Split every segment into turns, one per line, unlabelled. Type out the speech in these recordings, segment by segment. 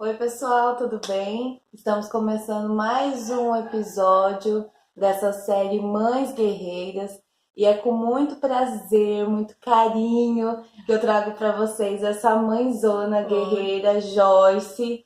Oi, pessoal, tudo bem? Estamos começando mais um episódio dessa série Mães Guerreiras e é com muito prazer, muito carinho que eu trago para vocês essa mãezona
Oi.
guerreira, Joyce.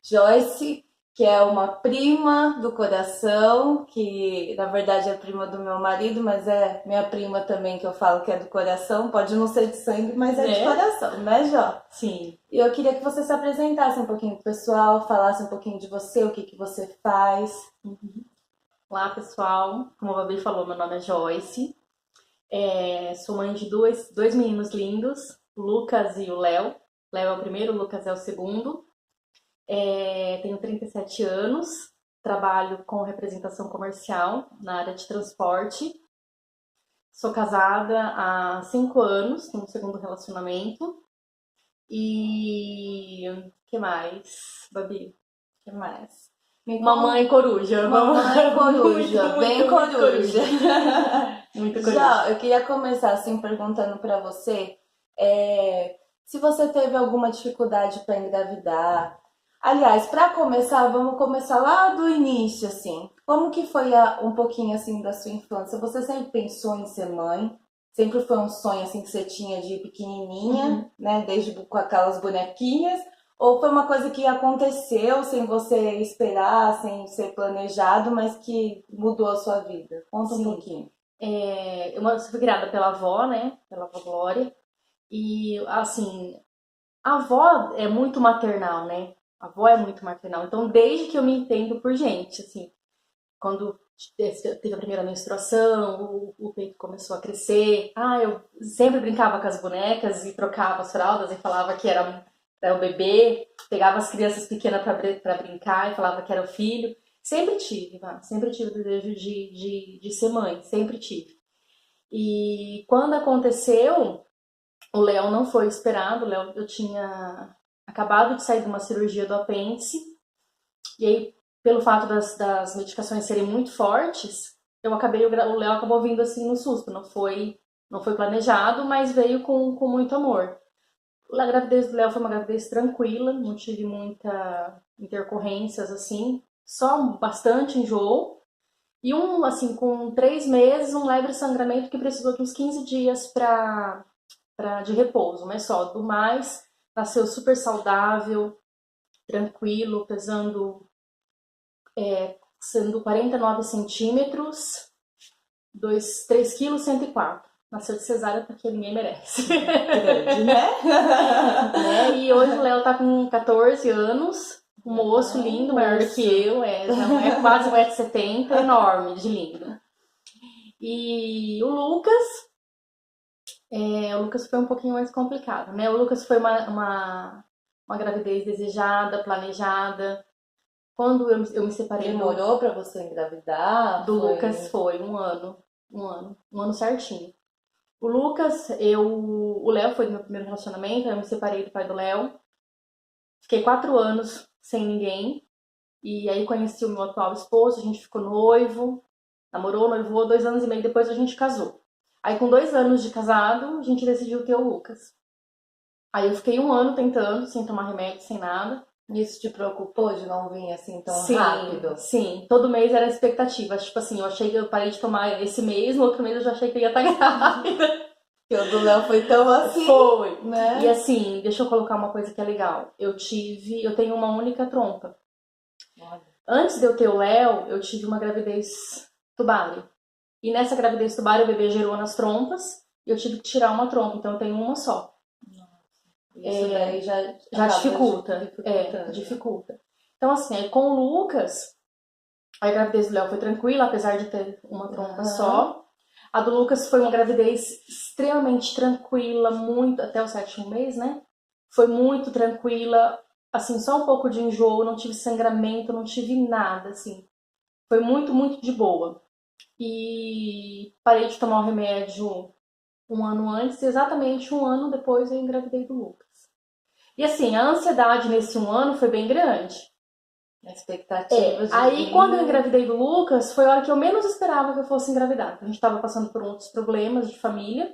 Joyce, que é uma prima do coração, que na verdade é prima do meu marido, mas é minha prima também, que eu falo que é do coração. Pode não ser de sangue, mas é de
Né?
coração, né, Jó?
Sim.
E eu queria que você se apresentasse um pouquinho pro pessoal, falasse um pouquinho de você, o que que você faz.
Olá, pessoal. Como a Babi falou, meu nome é Joyce. Sou mãe de dois meninos lindos, o Lucas e o Léo. Léo é o primeiro, o Lucas é o segundo. Tenho 37 anos, trabalho com representação comercial na área de transporte. Sou casada há 5 anos, tenho um segundo relacionamento. E o que mais, Babi?
O que mais? Me
Mamãe
conta.
coruja.
Mamãe
Muito,
coruja, bem
muito, muito
coruja.
coruja. Muito coruja.
Já, eu queria começar assim perguntando pra você, se você teve alguma dificuldade para engravidar. Aliás, para começar, vamos começar lá do início, assim. Como que foi um pouquinho assim da sua infância? Você sempre pensou em ser mãe? Sempre foi um sonho assim que você tinha de pequenininha,
Uhum.
né, desde com aquelas bonequinhas? Ou foi uma coisa que aconteceu sem você esperar, sem ser planejado, mas que mudou a sua vida? Conta um
Sim.
pouquinho.
Eu fui criada pela avó, né? Pela avó Glória. E, assim, a avó é muito maternal, né? A avó é muito maternal. Então, desde que eu me entendo por gente, assim, quando teve a primeira menstruação, o peito começou a crescer. Eu sempre brincava com as bonecas e trocava as fraldas e falava que era o bebê. Pegava as crianças pequenas para brincar e falava que era o filho. Sempre tive o desejo de ser mãe, sempre tive. E quando aconteceu, o Léo não foi esperado. O Léo, eu tinha acabado de sair de uma cirurgia do apêndice, e aí, pelo fato das medicações serem muito fortes, o Léo acabou vindo assim no susto. Não foi planejado, mas veio com muito amor. A gravidez do Léo foi uma gravidez tranquila, não tive muita intercorrências assim, só bastante enjoo. E assim, com 3 meses, um leve sangramento que precisou de uns 15 dias de repouso, mas só. Do mais, nasceu super saudável, tranquilo, pesando, sendo 49 centímetros, 3 quilos, 104. Nasceu de cesárea porque ninguém merece.
Grande, né?
Né? E hoje o Léo tá com 14 anos, um
Já tá
moço
um
lindo, maior do que
urso.
eu, já é quase 1,70 m, enorme de lindo. E o Lucas foi um pouquinho mais complicado, né? O Lucas foi uma gravidez desejada, planejada. Quando eu me separei
Demorou pra você engravidar?
do Lucas,
Foi.
foi um ano certinho. O Léo foi do meu primeiro relacionamento, aí eu me separei do pai do Léo. Fiquei 4 anos sem ninguém. E aí conheci o meu atual esposo, a gente ficou noivo, namorou, noivou, 2 anos e meio depois a gente casou. Aí com 2 anos de casado, a gente decidiu ter o Lucas. Aí eu fiquei um ano tentando, sem tomar remédio, sem nada.
Isso te preocupou de não vir assim tão
Sim,
rápido?
sim. Todo mês era expectativa. Tipo assim, eu achei que eu parei de tomar esse mês, no outro mês eu já achei que eu ia estar grávida.
Que o do Léo foi tão assim,
Foi. E
né?
assim, deixa eu colocar uma coisa que é legal. Eu tenho uma única trompa.
Olha.
Antes de eu ter o Léo, eu tive uma gravidez tubária. E nessa gravidez tubária, o bebê gerou nas trompas e eu tive que tirar uma trompa, então eu tenho uma só.
Isso daí já
Já
acaba
dificulta.
dificultando.
Dificulta. Então, assim, aí com o Lucas, a gravidez do Léo foi tranquila, apesar de ter uma trompa
Aham.
só. A do Lucas foi uma gravidez extremamente tranquila, muito, até o 7º mês, né? Foi muito tranquila, assim, só um pouco de enjoo, não tive sangramento, não tive nada, assim. Foi muito, muito de boa. E parei de tomar o remédio um ano antes, e exatamente um ano depois eu engravidei do Lucas. E assim, a ansiedade nesse um ano foi bem grande.
Expectativas de
Aí
vir.
quando eu engravidei do Lucas, foi a hora que eu menos esperava que eu fosse engravidar. A gente estava passando por outros problemas de família.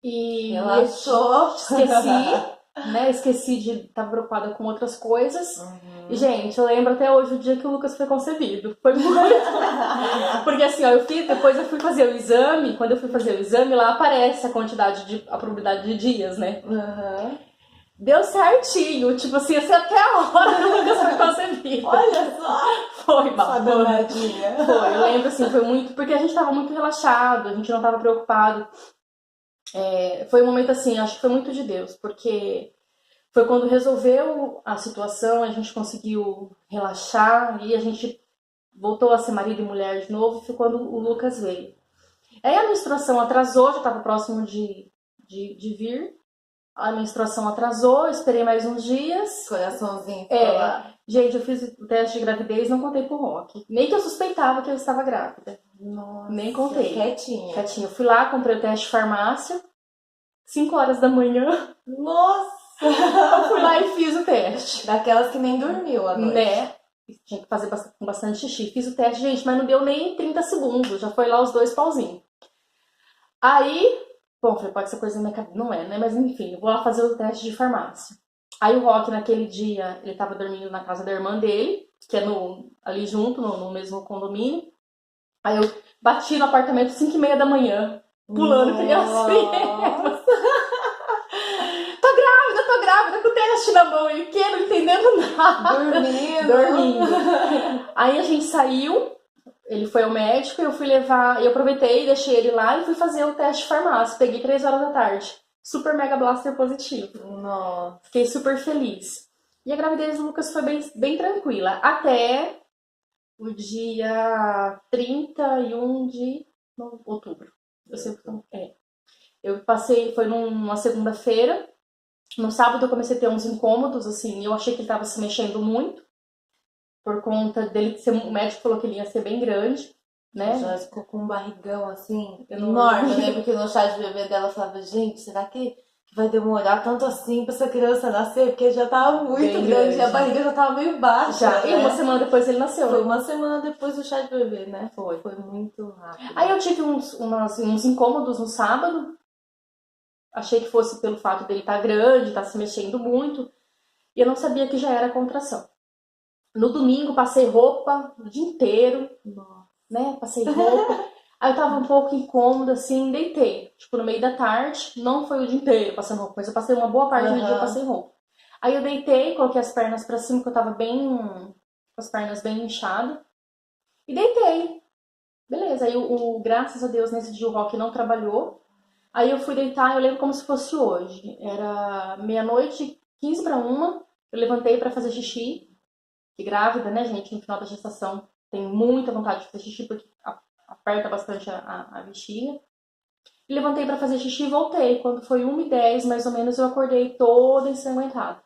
E
Relaxou.
esqueci, né? Esqueci de estar preocupada com outras coisas. E, gente, eu lembro até hoje o dia que o Lucas foi concebido. Foi muito. Porque assim, ó, depois eu fui fazer o exame. Quando eu fui fazer o exame, lá aparece a probabilidade de dias, né? Deu certinho, tipo assim, até a hora que o Lucas foi concebido.
Olha só!
Foi, bacana.
Foi,
eu lembro assim, foi muito. Porque a gente tava muito relaxado, a gente não tava preocupado. Foi um momento assim, acho que foi muito de Deus, porque foi quando resolveu a situação, a gente conseguiu relaxar e a gente voltou a ser marido e mulher de novo, foi quando o Lucas veio. Aí a menstruação atrasou, já estava próximo de vir. A menstruação atrasou, eu esperei mais uns dias.
Coraçãozinho.
Gente, eu fiz o teste de gravidez, não contei pro Rock. Nem que eu suspeitava que eu estava grávida.
Nossa,
nem contei.
Quietinha.
Eu fui lá, comprei o teste de farmácia, 5 horas da manhã.
Nossa!
Eu fui lá e fiz o teste.
Daquelas que nem dormiu à noite.
Né? Tinha que fazer com bastante xixi. Fiz o teste, gente, mas não deu nem 30 segundos. Já foi lá os 2 pauzinhos. Aí, bom, falei, pode ser coisa da minha cabeça. Não é, né? Mas enfim, eu vou lá fazer o teste de farmácia. Aí o Rock, naquele dia, ele tava dormindo na casa da irmã dele, que é ali junto, no mesmo condomínio. Aí eu bati no apartamento 5h30 da manhã, pulando que nem uma criança. Tô grávida, com o teste na mão, e o quê? Não entendendo nada. Dormindo. Aí a gente saiu, ele foi ao médico, eu fui levar, eu aproveitei, deixei ele lá e fui fazer o teste de farmácia. Peguei 3 horas da tarde. Super mega blaster positivo.
Nossa.
Fiquei super feliz. E a gravidez do Lucas foi bem, bem tranquila. Até o dia 31 de outubro. Eu sei que Eu passei, foi numa segunda-feira. No sábado eu comecei a ter uns incômodos, assim, eu achei que ele tava se mexendo muito. Por conta dele ser, o médico falou que ele ia ser bem grande, né?
Já ficou com um barrigão assim, enorme. Eu lembro que no chá de bebê dela falava, gente, será que vai demorar tanto assim pra essa criança nascer? Porque já tava muito
Bem
grande e a barriga já tava meio baixa.
Já.
Né?
E uma semana depois ele nasceu.
Foi uma semana depois do chá de bebê, né?
Foi
muito rápido.
Aí eu tive uns incômodos no sábado. Achei que fosse pelo fato dele estar grande, estar se mexendo muito. E eu não sabia que já era contração. No domingo, passei roupa o dia inteiro. Né? Passei roupa. Aí eu tava um pouco incômoda, assim, deitei. Tipo, no meio da tarde, não foi o dia inteiro passando roupa, mas eu passei uma boa parte do dia passei roupa. Aí eu deitei, coloquei as pernas pra cima, que eu tava bem, com as pernas bem inchadas. E deitei. Beleza, aí graças a Deus, nesse dia o Rock não trabalhou. Aí eu fui deitar, eu lembro como se fosse hoje. Era meia-noite, 15:45, eu levantei pra fazer xixi. Que grávida, né, gente, no final da gestação tem muita vontade de fazer xixi, porque aperta bastante a bexiga. E levantei pra fazer xixi e voltei. Quando foi 1h10, mais ou menos, eu acordei toda ensanguentada.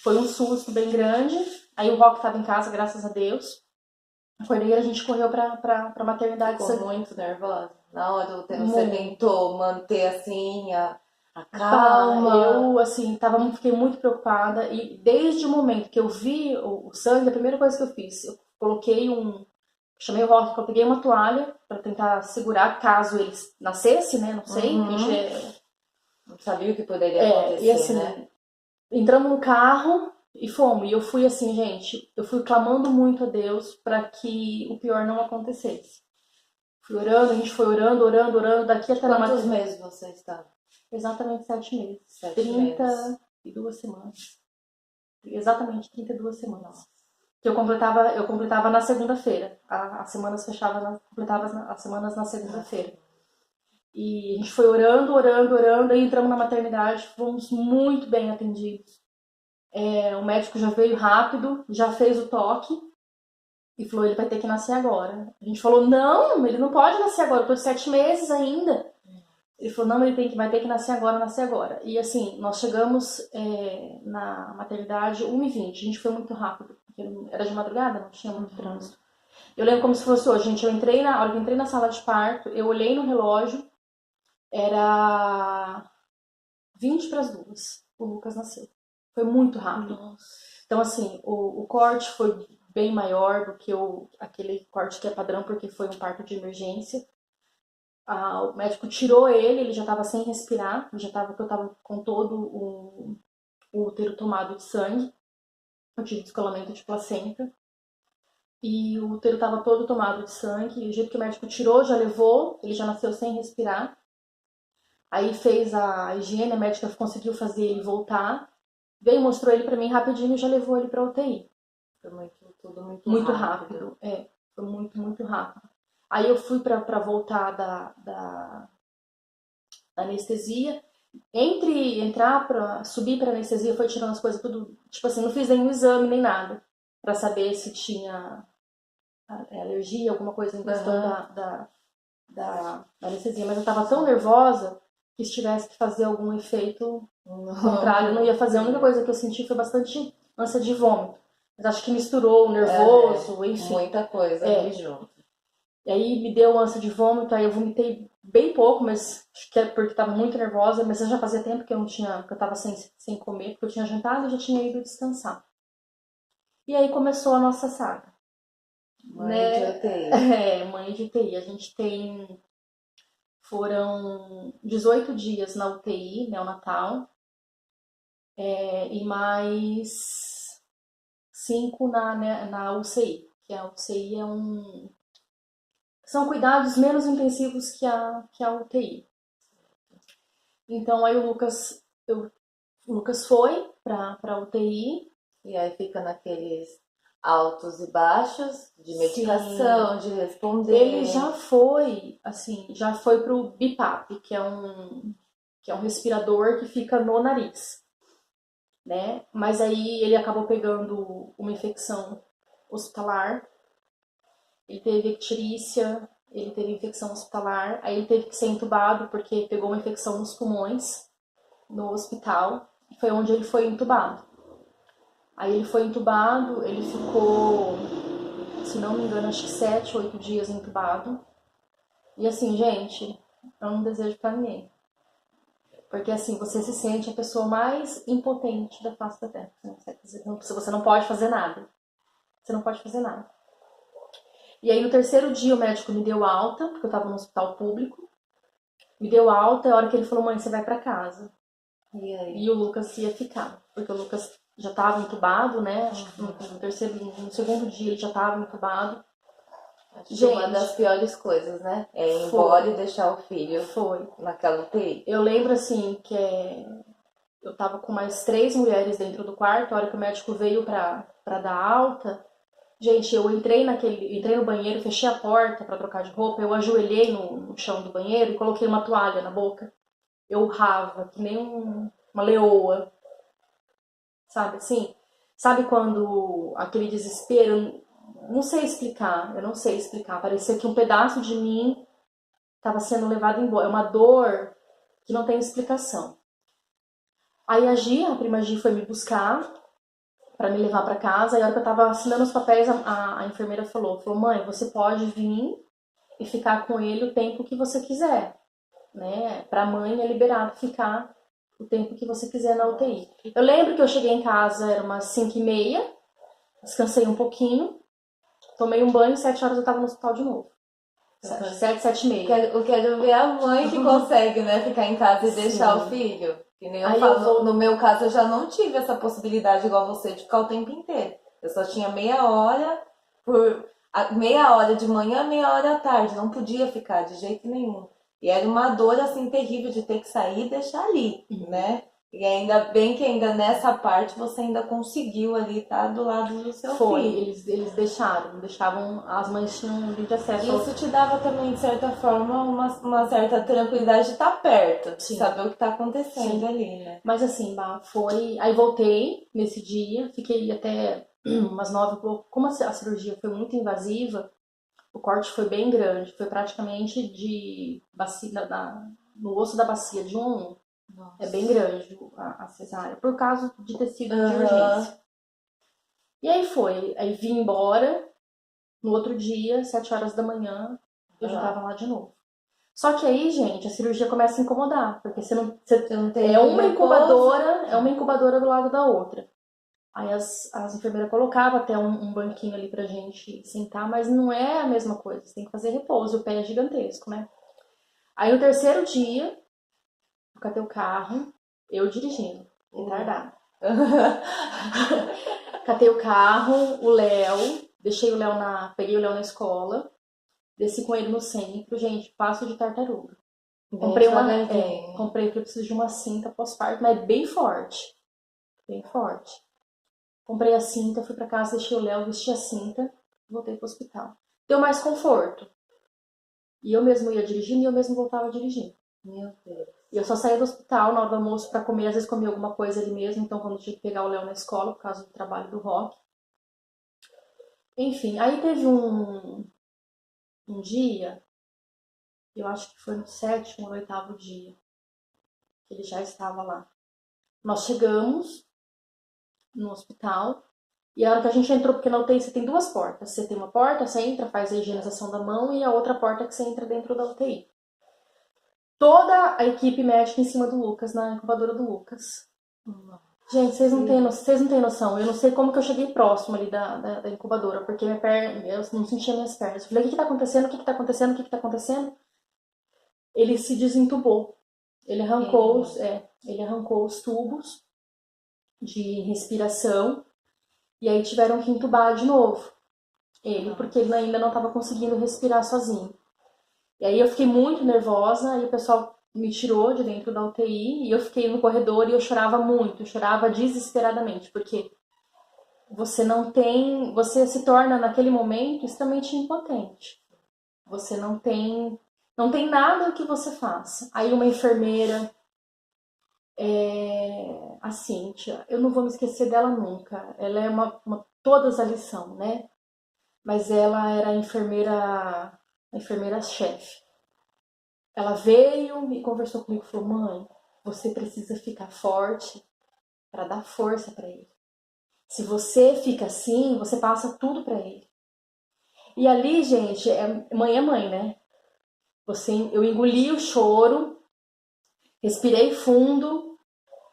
Foi um susto bem grande. Aí o Rock tava em casa, graças a Deus. Acordei e a gente correu pra maternidade.
Ficou muito nervosa. Na hora você tentou manter assim a calma.
Eu, assim, fiquei muito preocupada. E desde o momento que eu vi o sangue, a primeira coisa que eu fiz, eu coloquei chamei o Rock, eu peguei uma toalha pra tentar segurar caso ele nascesse, né? Não sei.
Não sabia o que poderia acontecer,
e assim,
né?
Entramos no carro e fomos. E eu fui assim, gente, eu fui clamando muito a Deus pra que o pior não acontecesse. Fui orando, a gente foi orando, daqui até
Quantos meses você estava?
Exatamente 7 meses. 32 semanas. Exatamente 32 semanas. Que eu completava na segunda-feira. As semanas completava as semanas na segunda-feira. E a gente foi orando, aí entramos na maternidade, fomos muito bem atendidos. O médico já veio rápido, já fez o toque. E falou, ele vai ter que nascer agora. A gente falou, não, ele não pode nascer agora, eu tô de 7 meses ainda. Ele falou, não, vai ter que nascer agora, nascer agora. E assim, nós chegamos na maternidade 1h20, a gente foi muito rápido, porque era de madrugada, não tinha muito trânsito. Eu lembro como se fosse hoje, gente, a hora que eu entrei na sala de parto, eu olhei no relógio, era 20 para as 2, o Lucas nasceu. Foi muito rápido.
Nossa.
Então assim, o corte foi bem maior do que aquele corte que é padrão, porque foi um parto de emergência. O médico tirou ele já estava sem respirar, eu estava com todo o útero tomado de sangue, eu tive descolamento de placenta, e o útero estava todo tomado de sangue, e o jeito que o médico tirou, já levou, ele já nasceu sem respirar, aí fez a higiene, a médica conseguiu fazer ele voltar, veio, mostrou ele para mim rapidinho e já levou ele para UTI.
Foi tudo
Muito rápido. Foi muito, muito rápido. Aí eu fui para voltar da anestesia. Subir para anestesia, foi tirando as coisas tudo. Tipo assim, não fiz nenhum exame nem nada para saber se tinha alergia, alguma coisa em questão da anestesia. Mas eu tava tão nervosa que se tivesse que fazer algum efeito contrário, eu não ia fazer. A única coisa que eu senti foi bastante ânsia de vômito. Mas acho que misturou o nervoso, enfim.
Muita coisa ali junto.
E aí me deu ânsia de vômito, aí eu vomitei bem pouco, mas acho que é porque estava muito nervosa, mas já fazia tempo que eu estava sem comer, porque eu tinha jantado e já tinha ido descansar. E aí começou a nossa saga.
Mãe de UTI.
Mãe de UTI. Foram 18 dias na UTI, neonatal, e mais 5 na UCI, que a UCI são cuidados menos intensivos que a UTI. Então aí o Lucas foi para a UTI.
E aí fica naqueles altos e baixos de medicação, de responder.
Ele já foi pro BiPAP, que é um respirador que fica no nariz, né? Mas aí ele acabou pegando uma infecção hospitalar. Ele teve icterícia, ele teve infecção hospitalar, aí ele teve que ser entubado porque pegou uma infecção nos pulmões no hospital, e foi onde ele foi entubado. Aí ele foi entubado, ele ficou, se não me engano, acho que 7, 8 dias entubado. E assim, gente, eu não desejo pra ninguém. Porque assim, você se sente a pessoa mais impotente da face da Terra. Você não pode fazer nada. Você não pode fazer nada. E aí no terceiro dia o médico me deu alta, porque eu tava no hospital público. Me deu alta, e a hora que ele falou, mãe, você vai pra casa. E o Lucas ia ficar, porque o Lucas já tava entubado, né? Acho que no segundo dia ele já tava entubado.
Gente, uma das piores coisas, né? É ir embora e deixar o filho naquela UTI.
Eu lembro assim que eu tava com mais 3 mulheres dentro do quarto, a hora que o médico veio pra dar alta. Gente, eu entrei no banheiro, fechei a porta pra trocar de roupa, eu ajoelhei no chão do banheiro e coloquei uma toalha na boca. Eu urrava, que nem uma leoa. Sabe assim? Sabe quando aquele desespero, eu não sei explicar. Parecia que um pedaço de mim estava sendo levado embora. É uma dor que não tem explicação. Aí a prima Gi foi me buscar para me levar para casa. E a hora que eu tava assinando os papéis, a enfermeira falou, mãe, você pode vir e ficar com ele o tempo que você quiser, né? Pra mãe é liberado ficar o tempo que você quiser na UTI. Eu lembro que eu cheguei em casa, era umas 5h30, descansei um pouquinho, tomei um banho, 7 horas eu tava no hospital de novo. 7, 7h30.
Eu quero ver a mãe que consegue, né, ficar em casa e deixar o filho. Que nem eu falo, no meu caso eu já não tive essa possibilidade igual você de ficar o tempo inteiro. Eu só tinha meia hora de manhã, meia hora à tarde, não podia ficar de jeito nenhum. E era uma dor assim terrível de ter que sair e deixar ali, né? E ainda bem que ainda nessa parte você ainda conseguiu ali estar do lado do seu filho.
Eles deixavam, as mães tinham livre acesso.
Isso te dava também, de certa forma, uma certa tranquilidade de estar perto, de saber o que está acontecendo ali, né?
Mas assim, aí voltei nesse dia, fiquei até umas 9 e pouco. Como a cirurgia foi muito invasiva, o corte foi bem grande, foi praticamente de bacia, no osso da bacia, de 1 a 1.
Nossa.
É bem grande a cesárea, por causa de ter sido de
Aham.
urgência. E aí aí vim embora, no outro dia, 7 horas da manhã, eu já tava lá de novo. Só que aí, gente, a cirurgia começa a incomodar, porque você não tem é uma incubadora do lado da outra. Aí as enfermeiras colocavam até um banquinho ali pra gente sentar, mas não é a mesma coisa, você tem que fazer repouso, o pé é gigantesco, né? Aí no terceiro dia, eu catei o carro, eu dirigindo, retardada. Catei o carro, o Léo, peguei o Léo na escola, desci com ele no centro, gente, passo de tartaruga. Comprei porque eu preciso de uma cinta pós-parto, mas bem forte. Bem forte. Comprei a cinta, fui pra casa, deixei o Léo, vesti a cinta, voltei pro hospital. Deu mais conforto. E eu mesmo ia dirigindo e eu mesmo voltava dirigindo.
Meu Deus.
E eu só saía do hospital na hora do almoço pra comer, às vezes comia alguma coisa ali mesmo, então quando eu tinha que pegar o Léo na escola, por causa do trabalho do rock. Enfim, aí teve um dia, eu acho que foi no 7º ou 8º dia, que ele já estava lá. Nós chegamos no hospital, e a hora que a gente entrou, porque na UTI você tem 2 portas. Você tem uma porta, você entra, faz a higienização da mão, e a outra porta que você entra dentro da UTI. Toda a equipe médica em cima do Lucas, na incubadora do Lucas. Gente, vocês não têm noção. Eu não sei como que eu cheguei próximo ali da incubadora, porque minha perna, eu não sentia minhas pernas. Eu falei, o que tá acontecendo? O que tá acontecendo? O que tá acontecendo? Ele se desentubou. Ele arrancou os tubos de respiração e aí tiveram que entubar de novo ele, porque ele ainda não estava conseguindo respirar sozinho. E aí eu fiquei muito nervosa, e o pessoal me tirou de dentro da UTI e eu fiquei no corredor e eu chorava muito, eu chorava desesperadamente, porque você se torna naquele momento extremamente impotente. Você não tem nada que você faça. Aí uma enfermeira, a Cíntia, eu não vou me esquecer dela nunca. Ela é todas a lição, né? Mas ela era a enfermeira-chefe. Ela veio e conversou comigo e falou, mãe, você precisa ficar forte para dar força para ele. Se você fica assim, você passa tudo para ele. E ali, gente, mãe é mãe, né? Eu engoli o choro, respirei fundo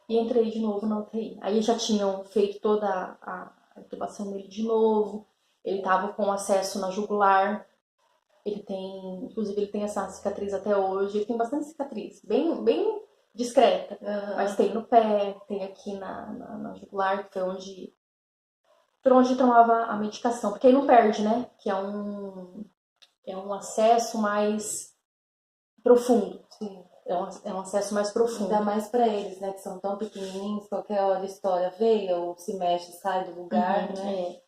e entrei de novo na UTI. Aí já tinham feito toda a intubação dele de novo. Ele estava com acesso na jugular. Inclusive ele tem essa cicatriz até hoje. Ele tem bastante cicatriz, bem, bem discreta. Mas tem no pé, tem aqui na jugular, que foi por onde tomava a medicação. Porque aí não perde, né? Que é um acesso mais profundo.
Sim.
É um acesso mais profundo.
Ainda mais pra eles, né? Que são tão pequenininhos, qualquer hora a história veio, ou se mexe, sai do lugar, né?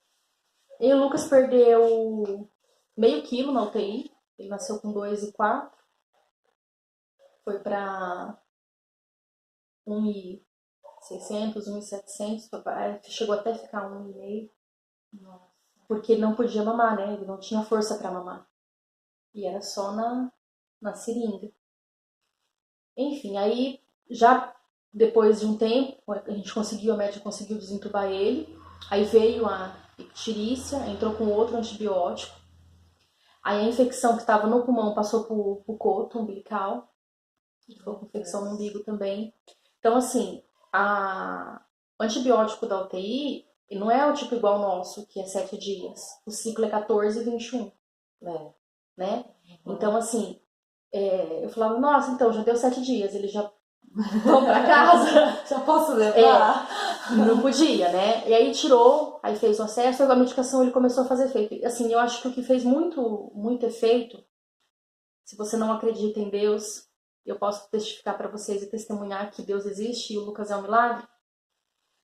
E o Lucas perdeu meio quilo na UTI. Ele nasceu com 2,4. Foi pra 1,600, 1,700. Chegou até a ficar 1,5. Nossa. Porque ele não podia mamar, né? Ele não tinha força pra mamar. E era só na seringa. Enfim, aí já depois de um tempo, a médica conseguiu desentubar ele. Aí veio a icterícia, entrou com outro antibiótico. Aí a infecção que estava no pulmão passou pro coto umbilical. Ficou com infecção no umbigo também. Então, assim, o antibiótico da UTI não é o tipo igual ao nosso, que é 7 dias. O ciclo é 14 e 21. Né? Então, assim, eu falava, nossa, então, já deu 7 dias, ele já vão pra casa.
Já posso levar?
Não podia, né? E aí tirou, aí fez o acesso, a medicação ele começou a fazer efeito. Assim, eu acho que o que fez muito, muito efeito, se você não acredita em Deus, eu posso testificar para vocês e testemunhar que Deus existe e o Lucas é um milagre.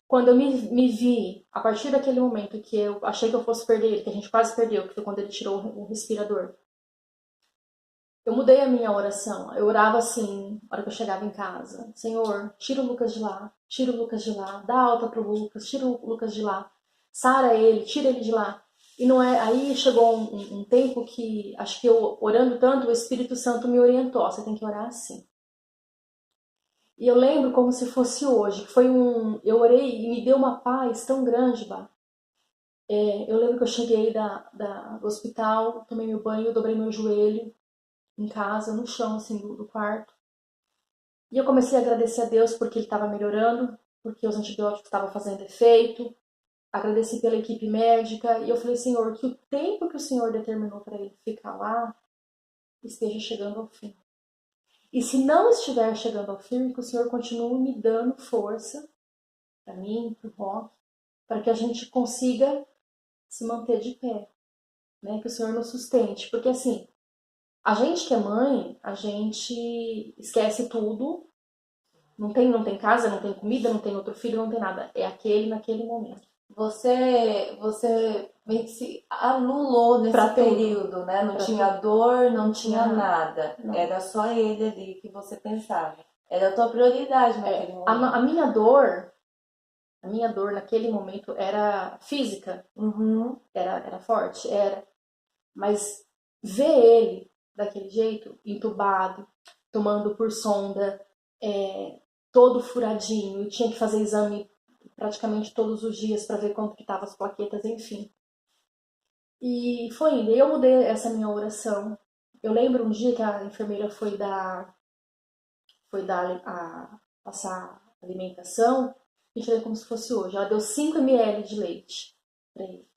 Quando eu me vi, a partir daquele momento que eu achei que eu fosse perder ele, que a gente quase perdeu, que foi quando ele tirou o respirador, eu mudei a minha oração. Eu orava assim, na hora que eu chegava em casa. Senhor, tira o Lucas de lá, tira o Lucas de lá, dá alta pro Lucas, tira o Lucas de lá. sara ele, tira ele de lá. E não é. Aí chegou um tempo que, acho que eu orando tanto, o Espírito Santo me orientou: "Ó, você tem que orar assim." E eu lembro como se fosse hoje, que foi eu orei e me deu uma paz tão grande, Bah. Eu lembro que eu cheguei do hospital, tomei meu banho, dobrei meu joelho em casa, no chão, assim, do quarto. E eu comecei a agradecer a Deus porque ele estava melhorando, porque os antibióticos estavam fazendo efeito. Agradeci pela equipe médica e eu falei: Senhor, que o tempo que o Senhor determinou para ele ficar lá esteja chegando ao fim. E se não estiver chegando ao fim, que o Senhor continue me dando força para mim, para o Rock, para que a gente consiga se manter de pé, né? Que o Senhor nos sustente. Porque assim, a gente que é mãe, a gente esquece tudo. Não tem casa, não tem comida, não tem outro filho, não tem nada. É aquele naquele momento.
Você meio que se anulou nesse
Pra tudo.
período, né? Não
Pra
tinha
tudo.
dor, não tinha nada.
Não.
Era só ele ali que você pensava. Era a tua prioridade naquele momento.
A minha dor naquele momento era física.
Uhum.
Era forte, era. Mas ver ele daquele jeito, entubado, tomando por sonda, todo furadinho, e tinha que fazer exame praticamente todos os dias para ver quanto que estavam as plaquetas, enfim. E foi indo. Eu mudei essa minha oração. Eu lembro um dia que a enfermeira foi passar alimentação, e falei como se fosse hoje. Ela deu 5 ml de leite pra ele.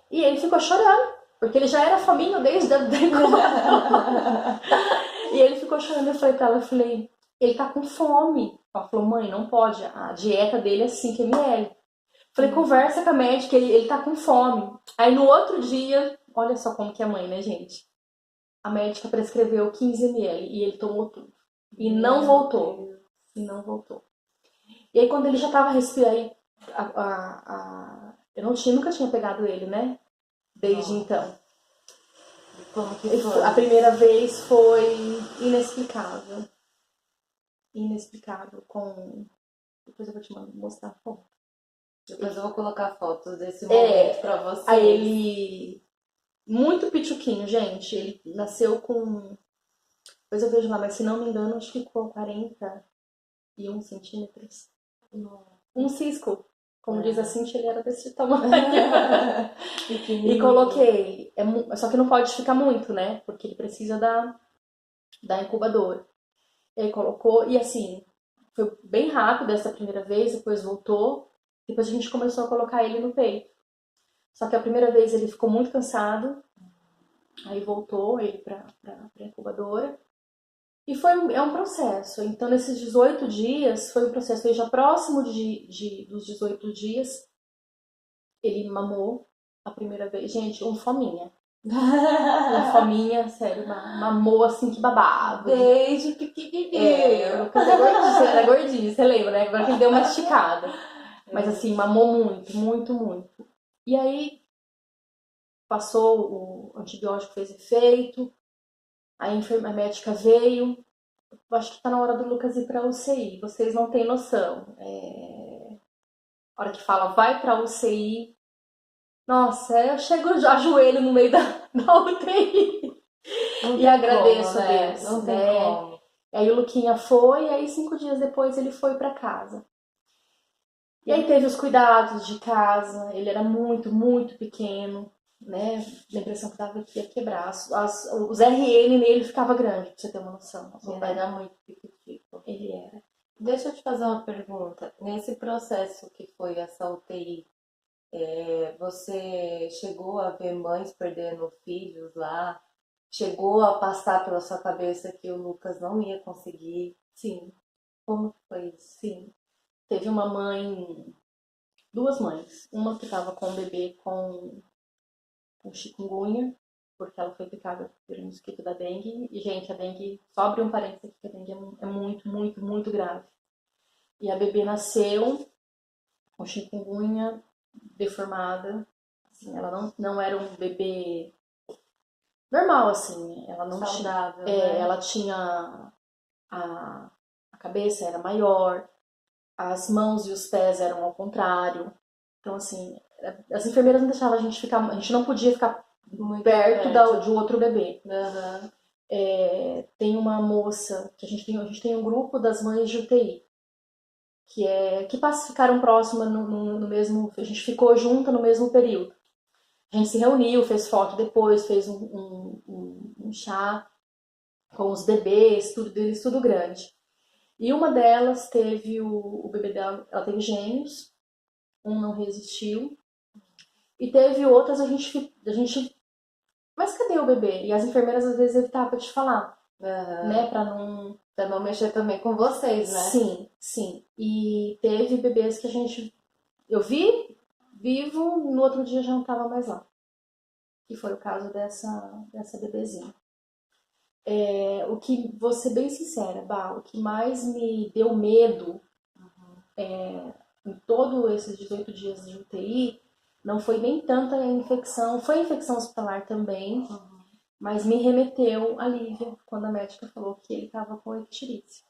E ele ficou chorando, porque ele já era faminho desde a incubação. E ele ficou chorando. Eu falei pra ela, ele tá com fome. Ela falou: mãe, não pode, a dieta dele é 5 ml. Falei: conversa com a médica, ele tá com fome. Aí no outro dia, olha só como que é mãe, né, gente? A médica prescreveu 15 ml e ele tomou tudo. E não voltou. E não voltou. E aí quando ele já tava respirando, eu nunca tinha pegado ele, né? Desde então.
Como que foi?
A primeira vez foi inexplicável. Inexplicável. Depois eu vou te mostrar a foto.
Depois eu vou colocar fotos desse momento pra vocês.
Aí ele... Muito pituquinho, gente. Ele nasceu com... Depois eu vejo lá, mas se não me engano, acho que com 41 centímetros. Um cisco. Como diz a Cintia, ele era desse tamanho. E coloquei. Só que não pode ficar muito, né? Porque ele precisa da incubadora. E aí colocou, e assim, foi bem rápido essa primeira vez, depois voltou. Depois a gente começou a colocar ele no peito. Só que a primeira vez ele ficou muito cansado. Aí voltou ele pra incubadora. E é um processo. Então, nesses 18 dias, foi um processo. Aí já próximo dos 18 dias, ele mamou a primeira vez. Gente, um fominha. Um fominha, sério, mamou assim que babado.
Desde pequenininho.
O Lucas era gordinho, você lembra, né? Agora que ele deu uma esticada. Mas assim, mamou muito, muito, muito. E aí, passou, o antibiótico fez efeito. Aí a médica veio. Eu acho que tá na hora do Lucas ir pra UCI. Vocês não têm noção. A hora que fala, vai pra UCI. Nossa, eu chego ajoelho no meio da UTI. E agradeço a Deus.
Não tem como.
Aí o Luquinha foi, e aí 5 dias depois ele foi pra casa. E aí teve os cuidados de casa. Ele era muito, muito pequeno, né? A impressão que dava que ia quebrar. Os RN nele ficava grande, pra você ter uma noção.
Ele era muito pequeno.
Ele era.
Deixa eu te fazer uma pergunta. Nesse processo que foi essa UTI, você chegou a ver mães perdendo filhos lá? Chegou a passar pela sua cabeça que o Lucas não ia conseguir?
Sim,
Como que foi isso?
sim. Teve duas mães. Uma que estava com o bebê com chikungunya, porque ela foi picada pelo mosquito da dengue. E, gente, a dengue, só abrir um parênteses aqui, que a dengue é muito, muito, muito grave. E a bebê nasceu com chikungunya deformada. Assim, ela não era um bebê normal, assim. Ela não
Saudável,
tinha.
né?
Ela tinha. A cabeça era maior, as mãos e os pés eram ao contrário. Então, assim, as enfermeiras não deixavam a gente ficar, a gente não podia ficar
Muito
perto
perto.
de outro bebê.
Aham.
Tem uma moça que a gente tem um grupo das mães de UTI, que ficaram próximas no mesmo, a gente ficou junta no mesmo período. A gente se reuniu, fez foto depois, fez um chá com os bebês, tudo deles, tudo grande. E uma delas teve o bebê dela, ela teve gêmeos, um não resistiu, e teve outras a gente, mas cadê o bebê? E as enfermeiras às vezes evitavam de falar, né,
Aham.
pra não.
Pra não mexer também com vocês, né?
Sim, sim. E teve bebês que eu vi vivo, no outro dia já não tava mais lá. Que foi o caso dessa bebezinha. O que, vou ser bem sincera, Bah, o que mais me deu medo em todos esses 18 dias de UTI não foi nem tanta a infecção, foi a infecção hospitalar também, mas me remeteu a Lívia, quando a médica falou que ele estava com icterícia.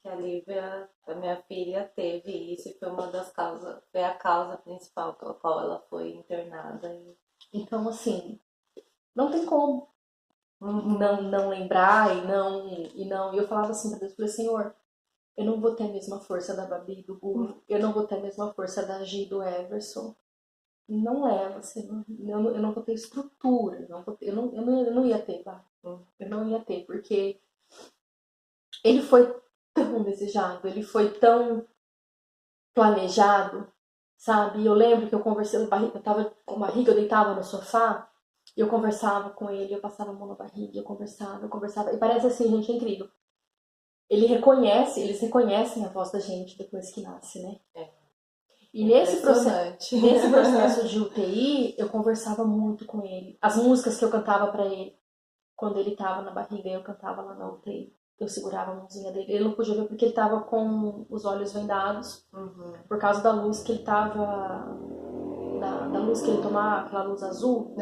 Que a Lívia, a minha filha, teve isso e foi uma das causas, foi a causa principal pela qual ela foi internada.
Então, assim, não tem como
Uhum.
não lembrar e eu falava assim pra Deus, falei, Senhor, eu não vou ter a mesma força da Babi, do Gu, eu não vou ter a mesma força da Gi, do Everson. Não leva, assim, eu não vou ter estrutura, eu não ia ter, tá? Eu não ia ter, porque ele foi tão desejado, ele foi tão planejado, sabe? E eu lembro que eu conversei, eu tava com a barriga, eu deitava no sofá, e eu conversava com ele, eu passava a mão na barriga, eu conversava, e parece assim, gente, é incrível. Eles reconhecem a voz da gente depois que nasce, né? E nesse processo de UTI, eu conversava muito com ele. As músicas que eu cantava pra ele, quando ele tava na barriga, eu cantava lá na UTI. Eu segurava a mãozinha dele. Ele não podia ver porque ele tava com os olhos vendados, por causa da luz que ele tava. Da luz que ele tomava, aquela luz azul,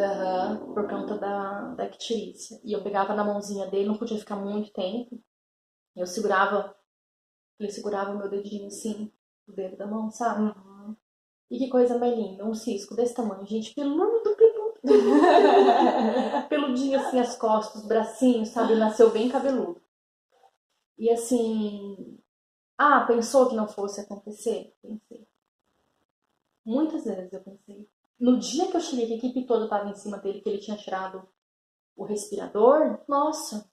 por conta da icterícia. E eu pegava na mãozinha dele, não podia ficar muito tempo. Eu segurava, ele segurava o meu dedinho assim, o dedo da mão, sabe? E que coisa mais linda, um cisco desse tamanho, gente, peludo, peludinho assim as costas, os bracinhos, sabe? Nasceu bem cabeludo. E assim, pensou que não fosse acontecer? Pensei. Muitas vezes eu pensei. No dia que eu cheguei, que a equipe toda estava em cima dele, que ele tinha tirado o respirador, nossa,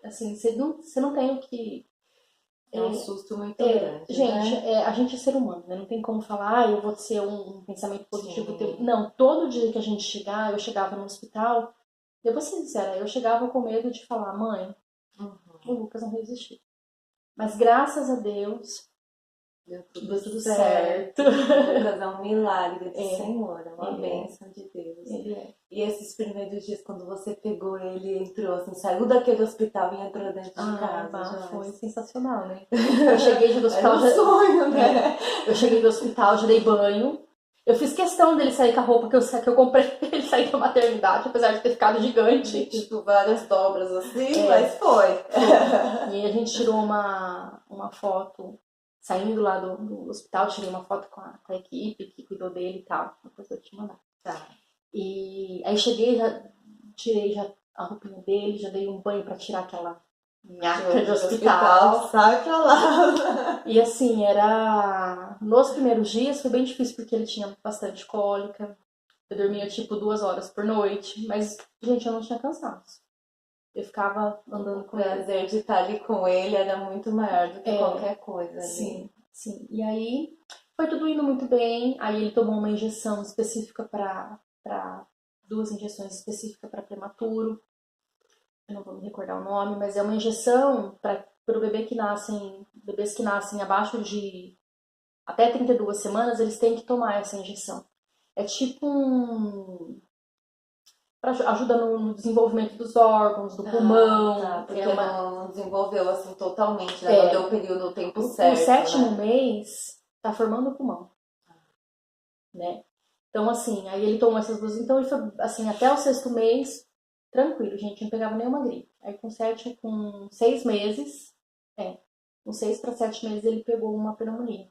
assim, você não tem o que.
É um susto muito grande,
Gente,
né?
a gente é ser humano, né? Não tem como falar, eu vou ter um pensamento positivo.
Sim.
Não, todo dia que a gente eu chegava no hospital, eu vou ser sincera, eu chegava com medo de falar, mãe, o Lucas não resistiu. Mas graças a Deus,
Deu
deu tudo
certo.
certo.
O Lucas é um milagre do
É,
Senhor, é uma
ele
bênção de Deus.
Ele é.
E esses primeiros dias, quando você pegou ele, entrou assim, saiu daquele hospital e entrou dentro de casa, já
Foi sensacional, né? Eu cheguei do
era
hospital,
um sonho, né?
eu cheguei do hospital, já dei banho. Eu fiz questão dele sair com a roupa que eu comprei pra ele sair da maternidade, apesar de ter ficado gigante.
Tipo, várias dobras assim, mas foi.
E a gente tirou uma foto, saindo lá do hospital, tirei uma foto com a equipe que cuidou dele e tal. Depois eu te mandar.
Tá.
E aí cheguei, tirei a roupinha dele, já dei um banho pra tirar aquela nhaca de hospital.
Sai pra lá.
E assim, nos primeiros dias foi bem difícil porque ele tinha bastante cólica. Eu dormia tipo 2 horas por noite, mas, gente, eu não tinha cansaço. Eu ficava andando com
O prazer de estar ali com ele era muito maior do que qualquer coisa ali.
Sim, sim. E aí foi tudo indo muito bem. Aí ele tomou uma injeção específica para 2 injeções específicas para prematuro. Eu não vou me recordar o nome, mas é uma injeção para o bebês que nascem abaixo de até 32 semanas, eles têm que tomar essa injeção. É tipo ajuda no desenvolvimento dos órgãos, do pulmão.
Tá, porque não desenvolveu assim totalmente, né? Não deu o período, o tempo certo.
No 7º mês, tá formando o pulmão. Né? Então, assim, aí ele tomou essas 2. Então, ele foi, assim, até o 6º mês, tranquilo, gente, não pegava nenhuma gripe. Aí, com 6 meses, com 6 para 7 meses, ele pegou uma pneumonia.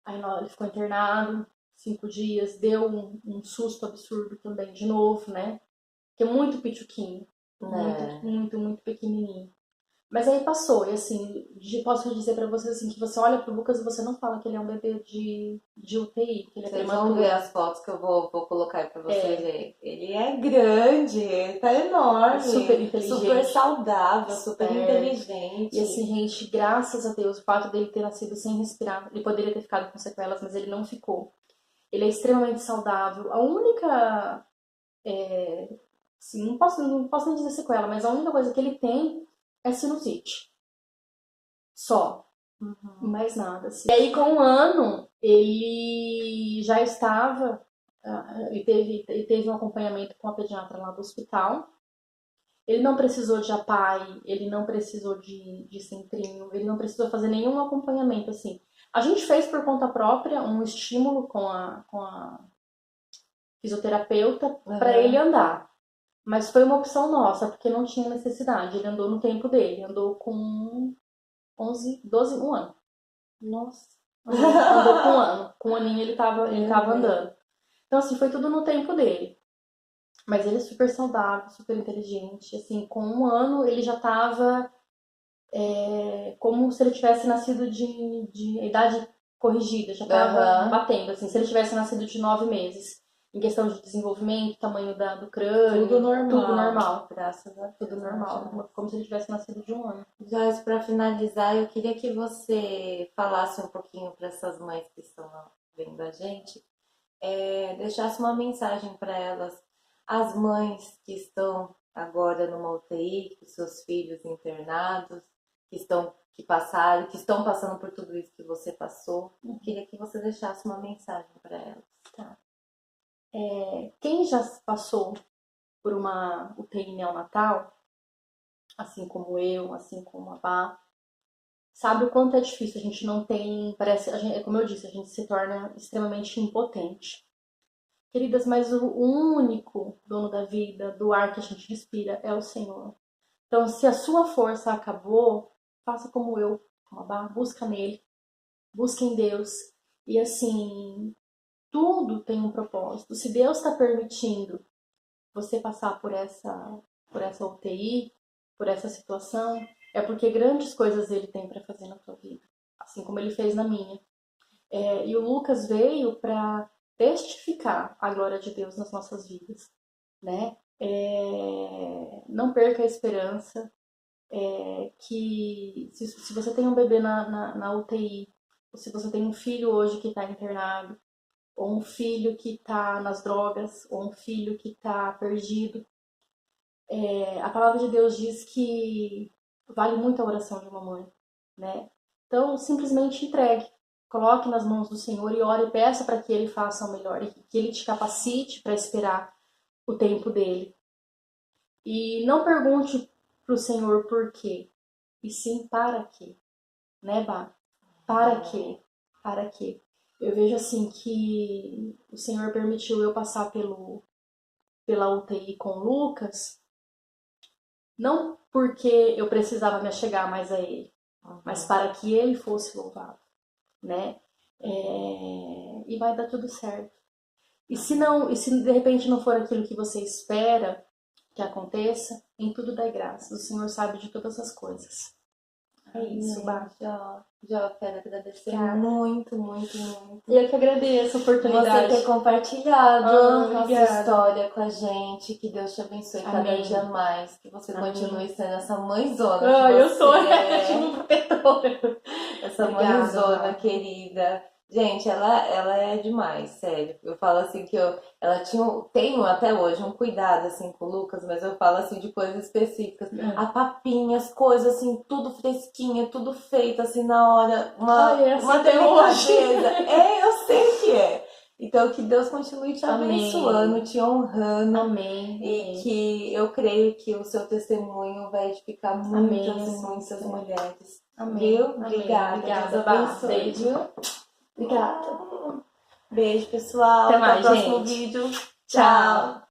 Aí ele ficou internado 5 dias, deu um susto absurdo também, de novo, né? Porque é muito pituquinho, muito pequenininho. Mas aí passou, e assim, posso dizer pra vocês assim, que você olha pro Lucas e você não fala que ele é um bebê de UTI, que ele é
Vocês
prematuro.
vão ver as fotos que eu vou colocar aí pra vocês verem. Ele é grande, ele tá enorme.
Super inteligente.
Super saudável, super inteligente.
E assim, gente, graças a Deus, o fato dele ter nascido sem respirar, ele poderia ter ficado com sequelas, mas ele não ficou. Ele é extremamente saudável. A única... assim, não posso nem dizer sequela, mas a única coisa que ele tem é sinusite. Só. Mais nada. Assim. E aí, com 1 ano, ele já estava... Ele teve um acompanhamento com a pediatra lá do hospital. Ele não precisou de APAI, ele não precisou de centrinho, ele não precisou fazer nenhum acompanhamento, assim. A gente fez por conta própria um estímulo com a fisioterapeuta para ele andar. Mas foi uma opção nossa, porque não tinha necessidade. Ele andou no tempo dele, andou com 1 ano.
Nossa.
Andou com 1 ano. Com 1 aninho ele tava andando. Então, assim, foi tudo no tempo dele. Mas ele é super saudável, super inteligente. Assim, com 1 ano ele já tava como se ele tivesse nascido de idade corrigida. Já tava batendo, assim. Se ele tivesse nascido de 9 meses. Em questão de desenvolvimento, tamanho do crânio.
Tudo normal.
Tudo normal.
Graças a Deus.
Tudo normal. Como se ele tivesse nascido de 1 ano.
Joyce, para finalizar, eu queria que você falasse um pouquinho para essas mães que estão vendo a gente, deixasse uma mensagem para elas, as mães que estão agora numa UTI, com seus filhos internados, que estão passando por tudo isso que você passou. Eu queria que você deixasse uma mensagem para elas.
Tá. Quem já passou por uma UTI neonatal, assim como eu, assim como a Bá, sabe o quanto é difícil. A gente não tem, como eu disse, a gente se torna extremamente impotente. Queridas, mas o único dono da vida, do ar que a gente respira, é o Senhor. Então, se a sua força acabou, faça como eu, como a Bá, busca nele, busca em Deus. E assim, tudo tem um propósito. Se Deus está permitindo você passar por essa UTI, por essa situação, é porque grandes coisas Ele tem para fazer na tua vida, assim como Ele fez na minha. E o Lucas veio para testificar a glória de Deus nas nossas vidas, né? Não perca a esperança, que se você tem um bebê na UTI, ou se você tem um filho hoje que está internado, ou um filho que está nas drogas, ou um filho que está perdido, a palavra de Deus diz que vale muito a oração de uma mãe, né? Então, simplesmente entregue, coloque nas mãos do Senhor e ore e peça para que Ele faça o melhor, e que Ele te capacite para esperar o tempo dele. E não pergunte para o Senhor por quê, e sim para quê, né, Bá? Para quê? Para quê? Eu vejo assim que o Senhor permitiu eu passar pela UTI com o Lucas, não porque eu precisava me achegar mais a ele, mas para que ele fosse louvado, né? E vai dar tudo certo. E se de repente não for aquilo que você espera que aconteça, em tudo dá graça. O Senhor sabe de todas as coisas. É isso, Bá.
Já quero agradecer muito.
E eu que agradeço a oportunidade.
Você ter compartilhado a sua história com a gente. Que Deus te abençoe cada dia mais. Que você continue sendo essa mãezona.
Eu sou a protetora.
Essa mãezona querida. Gente, ela é demais, sério. Eu falo assim que tenho até hoje um cuidado assim com o Lucas, mas eu falo assim de coisas específicas. A papinha, as coisas assim, tudo fresquinha, tudo feito assim na hora. Uma delicadeza. Eu sei que é. Então que Deus continue te abençoando, te honrando.
Amém.
E que eu creio que o seu testemunho vai edificar muitas mulheres.
Amém.
Viu? Obrigada.
Obrigada, Bá. Beijo.
Obrigada. Beijo, pessoal.
Até mais,
próximo
gente.
vídeo.
Tchau.